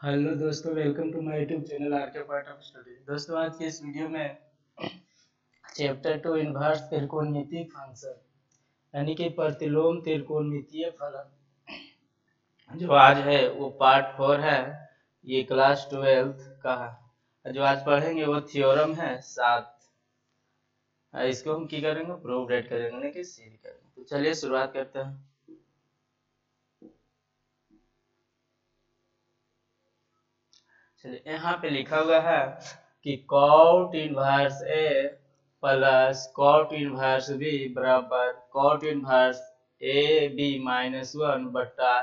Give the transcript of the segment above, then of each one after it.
Hello दोस्तों, welcome to my YouTube channel R K part of study. दोस्तों, आज के इस वीडियो में चैप्टर 2 इनवर्स त्रिकोणमितीय फंक्शन यानी कि प्रतिलोम त्रिकोणमितीय फलन जो आज है वो पार्ट 4 है। ये क्लास 12th का है। जो आज पढ़ेंगे वो थ्योरम है 7। इसको हम क्या करेंगे, प्रूव डेट करेंगे यानी कि सिद्ध करेंगे। तो चलिए शुरुआत करते हैं। चलिए, यहाँ पे लिखा हुआ है कि कॉट इनवर्स ए प्लस कॉट इनवर्स बी बराबर cot inverse A B minus 1 बटा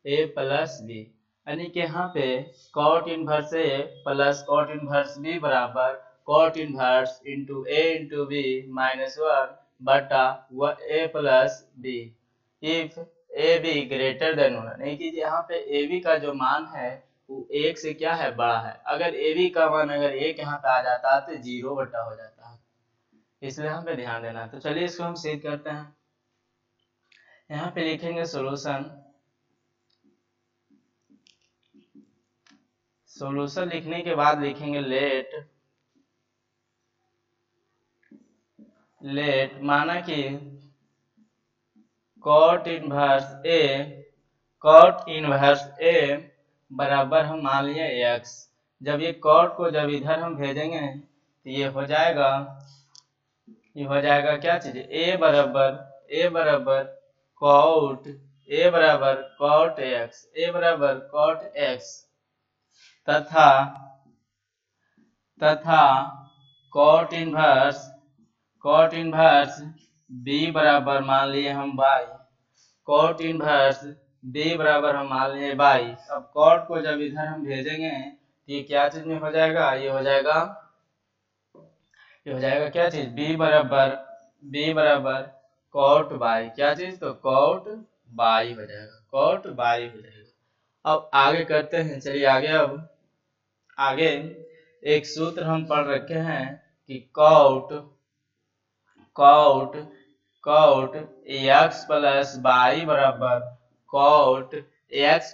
ए प्लस बी। यानी कि यहाँ पे कॉट इनवर्स ए प्लस कॉट इनवर्स बी बराबर cot inverse into A into B minus 1 बटा ए plus B if A B greater than 1। यानी कि यहाँ पे ए बी का जो मान है वो एक से क्या है, बड़ा है। अगर ए बी का मान अगर एक यहाँ पे आ जाता है तो 0 बटा हो जाता है, इसलिए यहाँ पे ध्यान देना है। तो चलिए इसको हम सिद्ध करते हैं। यहाँ पे लिखेंगे सॉल्यूशन। सॉल्यूशन लिखने के बाद लिखेंगे लेट माना कि कॉट इनवर्स ए बराबर हम मान लिए एक्स। जब ये कॉट को जब इधर हम भेजेंगे तो ये हो जाएगा क्या चीज, ए बराबर कॉट एक्स तथा कॉट इनवर्स बी बराबर मान लिए हम बाई। कॉट इनवर्स बी बराबर हम मान लिए बाई। अब कॉट को जब इधर हम भेजेंगे तो ये क्या चीज में हो जाएगा, ये हो जाएगा क्या चीज, बी बराबर कॉट बाई। क्या चीज, तो कॉट बाई हो जाएगा। अब आगे करते हैं। चलिए आगे एक सूत्र हम पढ़ रखे हैं कि कॉट एक्स प्लस बाई बराबर cot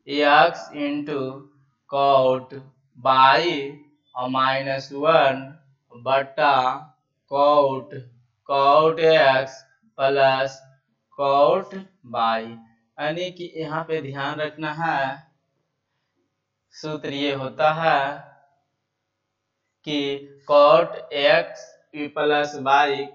x into cot y और माइनस 1 बटा cot x plus cot y. यानी कि यहाँ पे ध्यान रखना है, सूत्र ये होता है कि कॉट एक्स प्लस बाई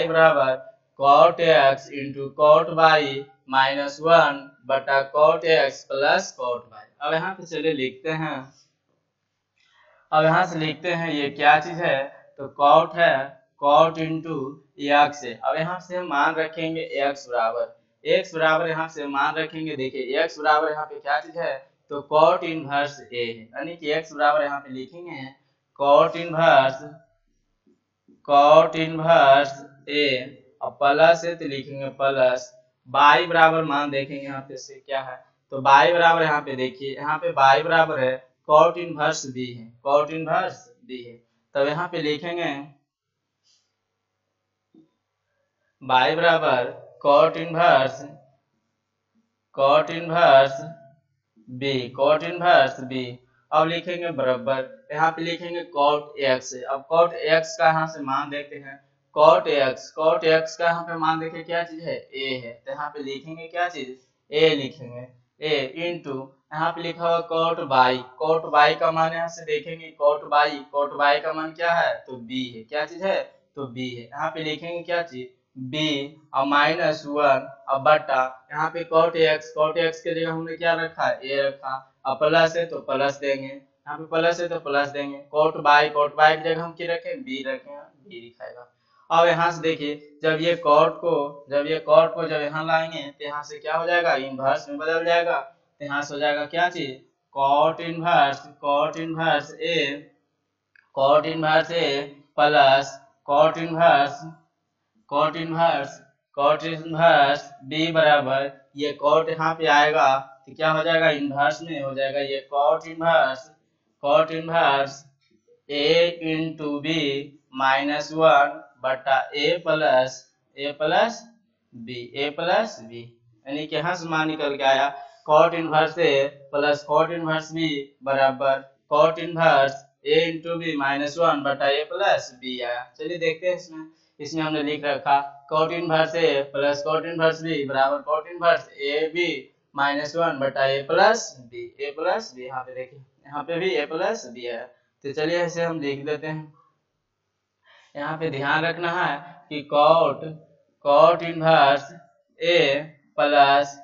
बराबर cot x into cot by minus 1 बटा cot x plus cot by. अब यहाँ पे चलिए लिखते हैं। ये क्या चीज है, तो कॉट है, कॉट इंटू एक्स है। अब यहाँ से हम मान रखेंगे एक्स बराबर यहाँ से मान रखेंगे। देखिए एक्स बराबर यहाँ पे क्या चीज है, तो कॉट इनवर्स ए है। यानी कि एक्स बराबर यहाँ पे लिखेंगे कॉट इनवर्स ए और प्लस है तो लिखेंगे प्लस बाई बराबर मान देखेंगे यहाँ पे से क्या है, तो बाई बराबर यहाँ पे देखिए, यहाँ पे बाई बराबर है कॉट इनवर्स बी है। तब यहाँ पे लिखेंगे बाई बराबर कॉट इनवर्स बी। अब लिखेंगे बराबर, यहाँ पे लिखेंगे कॉट एक्स। अब कॉट एक्स का यहाँ से मान देखते हैं। कॉट एक्स का यहाँ पे मान देखिए क्या चीज है, ए है। तो यहाँ पे लिखेंगे क्या चीज, ए लिखेंगे। ए इंटू यहाँ पे लिखा हुआ कॉट बाई का मान यहाँ से देखेंगे कॉट बाई का मान क्या है, तो बी है। क्या चीज है, तो बी है। यहाँ पे लिखेंगे क्या चीज, बी और माइनस 1 अब बटा यहाँ पे कॉट एक्स के जगह हमने क्या रखा है, ए रखा। अब प्लस है तो प्लस देंगे, यहाँ पे प्लस है तो प्लस देंगे। कॉट बाई की जगह हम क्या रखें, बी रखें, बी दिखाएगा। अब यहाँ से देखिए जब ये कॉट को जब यहाँ लाएंगे तो यहाँ से क्या हो जाएगा, इनवर्स में बदल जाएगा। तो यहाँ से हो जाएगा क्या चीज, कॉट इनवर्स ए प्लस कॉट इनवर्स बी बराबर ये कॉट यहाँ पे आएगा तो क्या हो जाएगा, इनवर्स में हो जाएगा ये कॉट इनवर्स ए इंटू बी माइनस 1 बटा ए plus b, a plus B, यानी कि यहाँ से मान निकल के आया कॉट इनवर्स ए प्लस कॉट इनवर्स बी बराबर कॉट इनवर्स ए इंटू बी माइनस वन बटा ए प्लस बी आया। चलिए देखते हैं इसमें, इसमें हमने लिख रखा कॉट इनवर्स ए प्लस कॉट इनवर्स बी बराबर cot inverse A B minus one बटा ए plus b, a plus b. यहाँ पे देखिए, यहाँ पे भी ए प्लस बी है, तो चलिए इसे हम लिख देते हैं। यहाँ पे ध्यान रखना है कि कॉट इनवर्स ए प्लस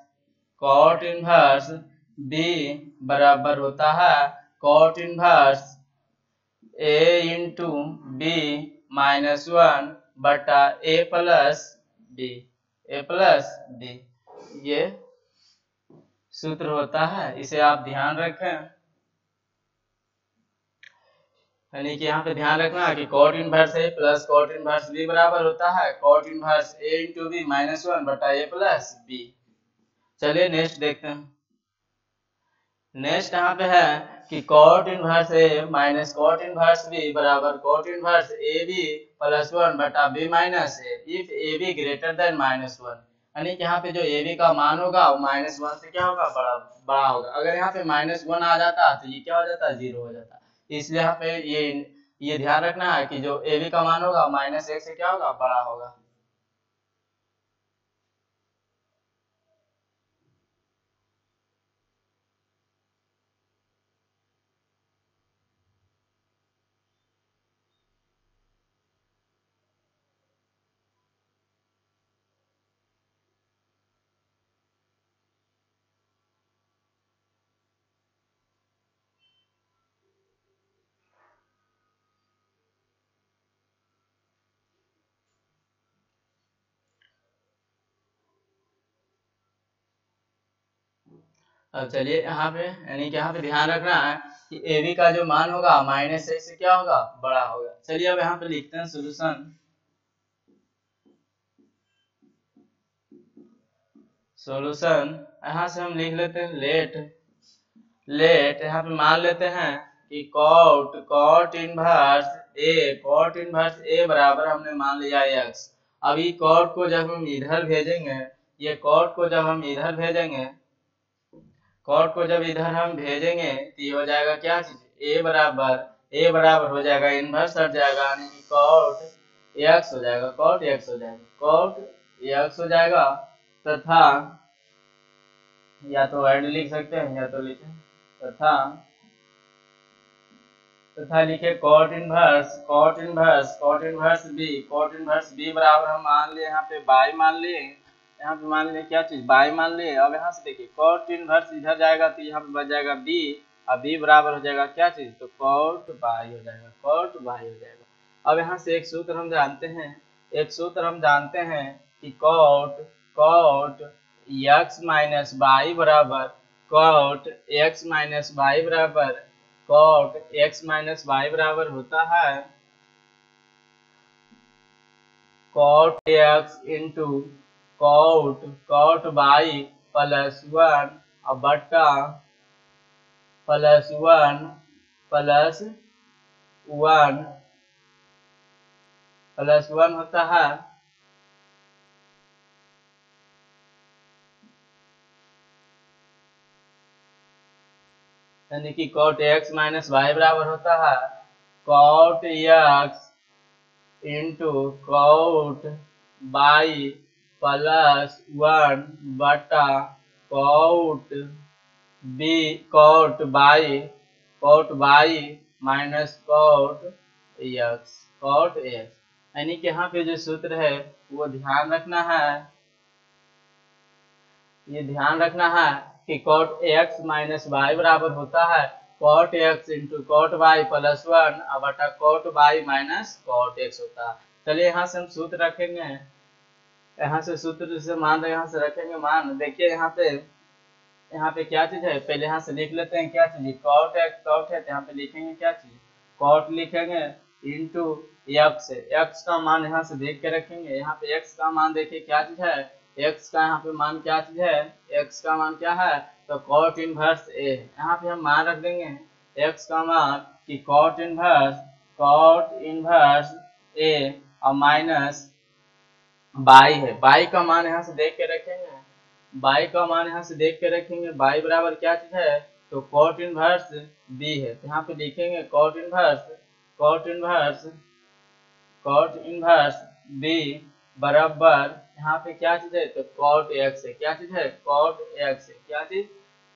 कॉट इनवर्स बी बराबर होता है कॉट इनवर्स ए इंटू बी माइनस वन बटा ए plus b, a plus B, ये सूत्र होता है, इसे आप ध्यान रखें। यानी कि यहाँ पे ध्यान रखना है कि कॉट इनवर्स ए प्लस कॉट इनवर्स बी बराबर होता है कॉट इनवर्स ए इंटू बी माइनस वन बटा ए प्लस बी। चलिए नेक्स्ट देखते हैं। नेक्स्ट यहाँ पे है कि कॉट इनवर्स ए माइनस कॉट इनवर्स बी बराबर cot inverse A B plus one बटा B minus A if A B greater than minus one. यानी कि यहाँ पे जो ए बी का मान होगा वो माइनस वन से क्या होगा, बड़ा बड़ा होगा। अगर यहाँ पे माइनस वन आ जाता तो ये क्या हो जाता, जीरो हो जाता। इसलिए यहाँ पे ये ध्यान रखना है कि जो ए बी का मान होगा माइनस एक से क्या होगा, बड़ा होगा। अब चलिए यहाँ पे, यानी कि यहाँ पे ध्यान रखना है कि ए बी का जो मान होगा माइनस एक से क्या होगा, बड़ा होगा। चलिए अब यहाँ पे लिखते हैं सोल्यूशन। सॉल्यूशन यहाँ से हम लिख लेते हैं लेट यहाँ पे मान लेते हैं कि कॉट इनवर्स ए बराबर हमने मान लिया एक्स। अभी कॉट को जब हम इधर भेजेंगे, ये कॉट को जब हम इधर भेजेंगे, कॉट को जब इधर हम भेजेंगे तो ये हो जाएगा क्या चीज, ए बराबर हो जाएगा इनवर्स हट जाएगा, यानी कि कॉट एक्स हो जाएगा, कॉट एक्स हो जाएगा, कॉट एक्स हो जाएगा। तथा या तो एंड लिख सकते हैं या तो लिखें तथा लिखे कॉट इनवर्स बी बराबर हम मान लिए यहाँ पे बाई मान लिए, यहाँ पे मान लिए क्या चीज, बाई मान लिए। अब यहाँ से देखिए कॉट इनवर्स इधर जाएगा तो यहाँ पे बच जाएगा बी, अब बी बराबर हो जाएगा क्या चीज, तो कॉट बाई हो जाएगा, कॉट बाई हो जाएगा। अब यहाँ से एक सूत्र हम जानते हैं कि कॉट एक्स माइनस बाई बराबर कॉट एक्स माइनस बाई बराबर होता है cot x into cot by plus one और बटा प्लस वन होता है यानी कि कॉट एक्स माइनस वाई बराबर होता है cot x into cot by plus one बटा cot by minus cot X. यानी कि यहाँ पे जो सूत्र है वो ध्यान रखना है, ये ध्यान रखना है कि कॉट एक्स माइनस वाई बराबर होता है cot x into cot Y plus one बटा cot Y minus cot X होता है। चलिए यहाँ से हम सूत्र रखेंगे, यहाँ से सूत्र से मान यहाँ से रखेंगे मान। देखिए यहाँ पे क्या चीज है, पहले यहाँ से लिख लेते हैं क्या चीज, कॉट है तो यहाँ पे लिखेंगे क्या चीज, कॉट लिखेंगे इंटू एक्स का मान यहाँ से देख के रखेंगे। यहाँ पे एक्स का मान देखिए क्या चीज है, एक्स का यहाँ पे मान क्या चीज है, एक्स का मान क्या है, तो कॉट इनवर्स ए। यहाँ पे हम मान रख देंगे एक्स का मान कि कॉट इनवर्स ए और बाई है, बाई का मान यहाँ से देख के रखेंगे, बाई का मान यहाँ से देख के रखेंगे, बाई बराबर क्या चीज है, तो कॉट इनवर्स बी है, तो यहाँ पे लिखेंगे cot inverse, cot inverse, cot inverse B बराबर यहाँ पे क्या चीज है, तो कॉट एक्स है, क्या चीज है, कॉट एक्स है, क्या चीज,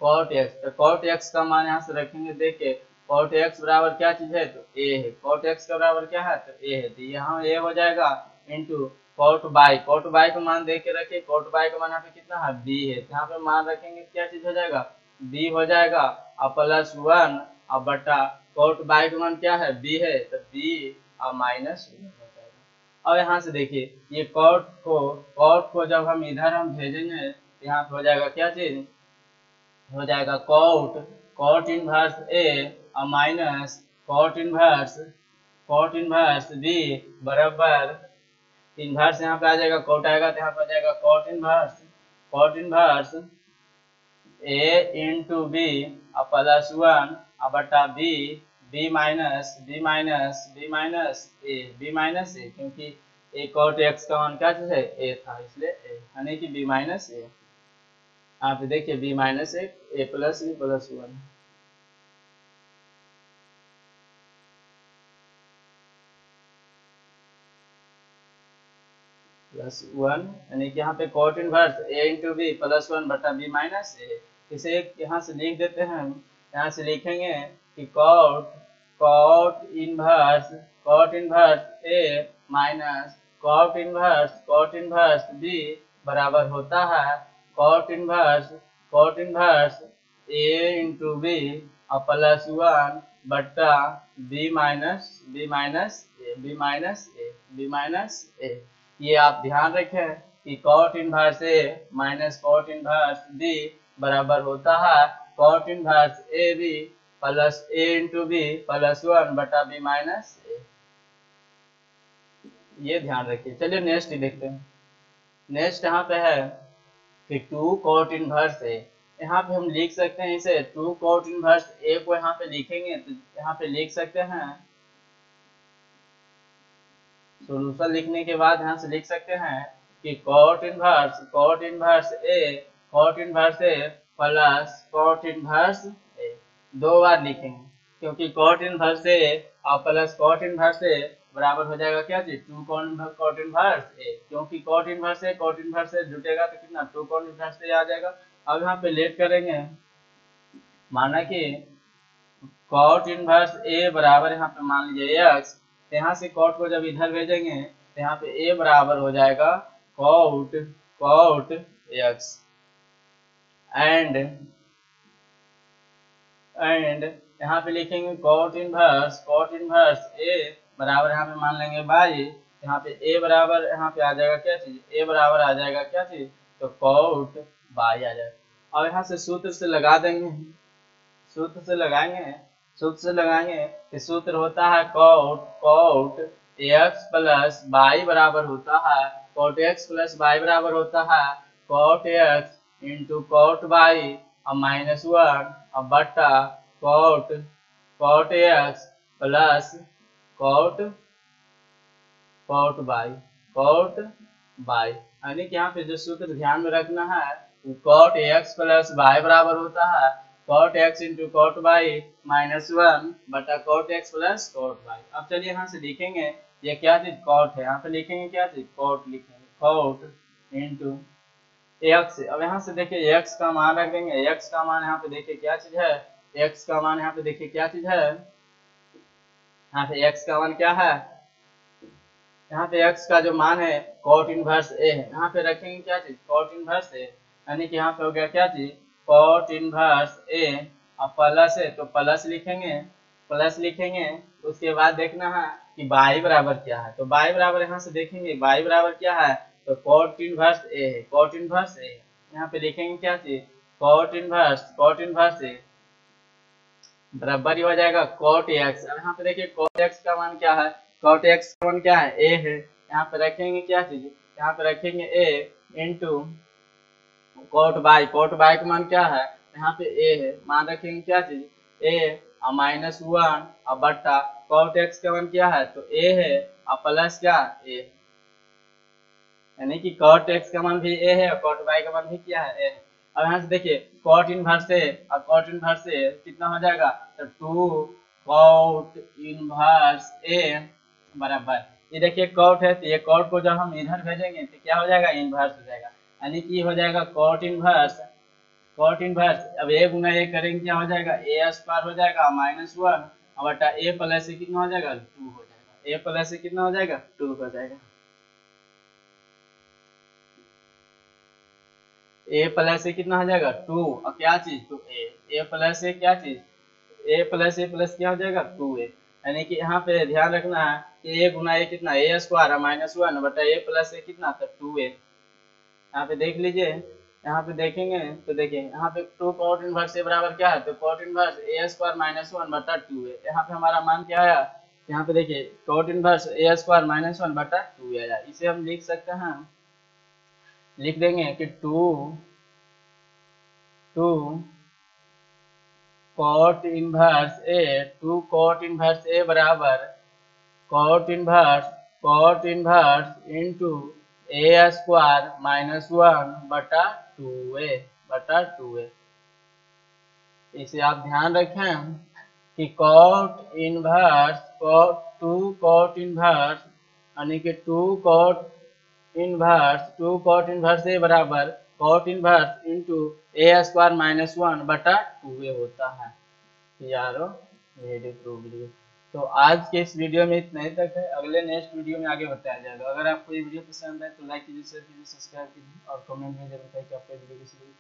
कॉट एक्स, तो कॉट एक्स का मान यहाँ से रखेंगे, देखिए कॉट एक्स बराबर क्या चीज है, तो ए है, कॉट एक्स का बराबर क्या है, तो ए है, तो यहाँ ए हो जाएगा into cot by, caught by का मान देख के रखिए, कॉट बाई का मान यहाँ पे कितना है, बी है, तो यहाँ पे मान रखेंगे क्या चीज हो जाएगा, बी हो जाएगा, और प्लस वन और बटा कॉट बाई का मान क्या है, बी है, तो बी और माइनस हो जाएगा। अब यहाँ से देखिए ये कॉट को जब हम इधर हम भेजेंगे, तो यहाँ पे हो जाएगा क्या चीज, हो जाएगा कॉट, कॉट इनवर्स ए और माइनस कॉट इनवर्स बी बराबर, इनवर्स यहाँ पे आ जाएगा, कॉट आएगा तो यहाँ पे आ जाएगा कॉट इनवर्स ए इंटू बी और प्लस वन और बटा बी, बी माइनस ए, क्योंकि ए कॉट एक्स का मान क्या चीज है, ए था, इसलिए ए यानी कि बी माइनस ए, आप देखिए B minus A plus B plus one plus one, यानी कि यहाँ पे कॉट इनवर्स ए इंटू बी प्लस वन बटा बी माइनस ए, इसे एक यहाँ से लिख देते हैं, यहाँ से लिखेंगे कि कॉट इनवर्स ए माइनस कॉट इनवर्स बी बराबर होता है कॉट इनवर्स ए इंटू बी और प्लस वन बटा बी माइनस ए, ये आप ध्यान रखें कि कॉट इनवर्स ए माइनस कॉट इनवर्स बी बराबर होता है cot inverse A B plus a into B plus one बटा बी माइनस ए, ये ध्यान रखिए। चलिए नेक्स्ट देखते हैं, नेक्स्ट यहाँ पे है कि टू कॉट इनवर्स ए, यहाँ पे हम लिख सकते हैं इसे टू कॉट इनवर्स ए को यहाँ पे लिखेंगे तो यहाँ पे लिख सकते हैं, सोल्यूशन लिखने के बाद यहाँ से लिख सकते हैं कि कॉट इनवर्स ए प्लस कॉट इनवर्स ए, दो बार लिखेंगे क्योंकि कॉट इनवर्स ए और प्लस कॉट इनवर्स ए बराबर हो जाएगा क्या चीज, टू कॉट इनवर्स ए, क्योंकि कॉट इनवर्स ए जुटेगा तो कितना, टू कॉट इनवर्स ए आ जाएगा। अब यहाँ पे लेट करेंगे, माना कि कॉट इनवर्स ए बराबर यहाँ पे मान लीजिए एक्स, तो यहाँ से कॉट को जब इधर भेजेंगे तो यहाँ पे ए बराबर हो जाएगा कॉट एक्स एंड यहाँ पे लिखेंगे कॉट इनवर्स ए बराबर यहाँ पे मान लेंगे बाई, यहाँ पे ए बराबर यहाँ पे आ जाएगा क्या चीज, ए बराबर आ जाएगा क्या चीज, तो कॉट बाई आ जाएगा। और यहाँ से सूत्र से लगा देंगे, सूत्र से लगाएंगे तो सूत्र होता है कॉट एक्स प्लस बाई बराबर होता है कॉट एक्स प्लस बाई बराबर होता है cot x into cot y और माइनस वन और बटा cot x plus cot cot y यानी कि यहाँ पे जो सूत्र ध्यान में रखना है, कॉट एक्स प्लस बाई बराबर होता है cot x into cot by minus one बटा cot x plus cot by. अब चलिए यहाँ से लिखेंगे ये क्या चीज, कॉट है, यहाँ पे लिखेंगे क्या चीज, कॉट लिखेंगे, कॉट इंटू एक्स। अब यहाँ से देखिए एक्स का मान रख देंगे, एक्स का मान यहाँ पे देखिए क्या चीज है, एक्स का मान यहाँ पे देखिए क्या चीज है, यहाँ पे एक्स का मान क्या है, यहाँ पे x का जो मान है कॉट इनवर्स ए है, यहाँ पे रखेंगे क्या चीज, कॉट इनवर्स ए, यानी कि यहाँ पे हो गया क्या चीज, कॉट इनवर्स ए और प्लस है तो प्लस लिखेंगे, उसके बाद देखना है कि बाई बराबर क्या है, तो बाई बराबर यहाँ से देखेंगे बाई बराबर क्या है, तो कॉट इनवर्स ए है, कॉट इनवर्स ए, यहाँ पे लिखेंगे क्या चीज, कॉट इनवर्स ए बराबर ही हो जाएगा कॉट एक्स। अब यहाँ पे देखिए कॉट एक्स का मान क्या है, कॉट एक्स का मान क्या है, ए है, यहाँ पे रखेंगे क्या चीज, यहाँ पे रखेंगे ए इंटू कॉट बाई का मान क्या है, यहाँ पे ए है, मान रखेंगे क्या चीज, ए और माइनस वन और बट्टा कॉट एक्स का मान क्या है, तो ए है और प्लस क्या ए, यानी कि cot x का मान भी a है और cot y का मान भी क्या है, a है। अब यहाँ से देखिए cot इनवर्स a और cot इनवर्स a कितना हो जाएगा, तो 2 cot इनवर्स a बराबर, ये देखिए cot है तो ये cot को जब हम इधर भेजेंगे तो क्या हो जाएगा, इनवर्स हो जाएगा, यानी कि हो जाएगा cot इनवर्स, cot इनवर्स अब a गुना a करेंगे क्या हो जाएगा, a स्क्वायर हो जाएगा -1 बटा a प्लस a कितना हो जाएगा, 2 हो जाएगा, a प्लस a कितना हो जाएगा, 2 हो जाएगा। a प्लस a कितना हो जाएगा, 2 और क्या चीज, तो a प्लस a क्या चीज, a प्लस क्या हो जाएगा, 2a, यानी कि यहाँ पे ध्यान रखना है कि a गुना a कितना, a स्क्वायर -1 बटा a प्लस a कितना, तो 2a। यहाँ पे देख लीजिए, यहाँ पे देखेंगे तो देखिए यहाँ पे 2 cot इनवर्स a बराबर क्या है, तो cot इनवर्स a स्क्वायर -1 बटा 2a, यहाँ पे हमारा मान क्या आया, यहाँ पे देखिए cot इनवर्स a स्क्वायर -1 बटा 2a आया, इसे हम लिख सकते हैं, लिख देंगे कि 2 cot inverse a, 2 cot inverse a बराबर cot inverse into a square -1 बटा 2a। इसे आप ध्यान रखें कि टू कॉट इनवर्स यानी कि 2 कॉट इनवर्स ए बराबर कॉट इनवर्स इंटू ए स्क्वायर -1 बटा 2a होता है। यारो वीडियो प्रूव लिए। तो आज के इस वीडियो में इतना ही तक है, अगले नेक्स्ट वीडियो में आगे बताया जाएगा। अगर आपको ये वीडियो पसंद है तो लाइक कीजिए, शेयर कीजिए, सब्सक्राइब कीजिए और कमेंट में जरूर बताइए कि आपको वीडियो कैसी लगी।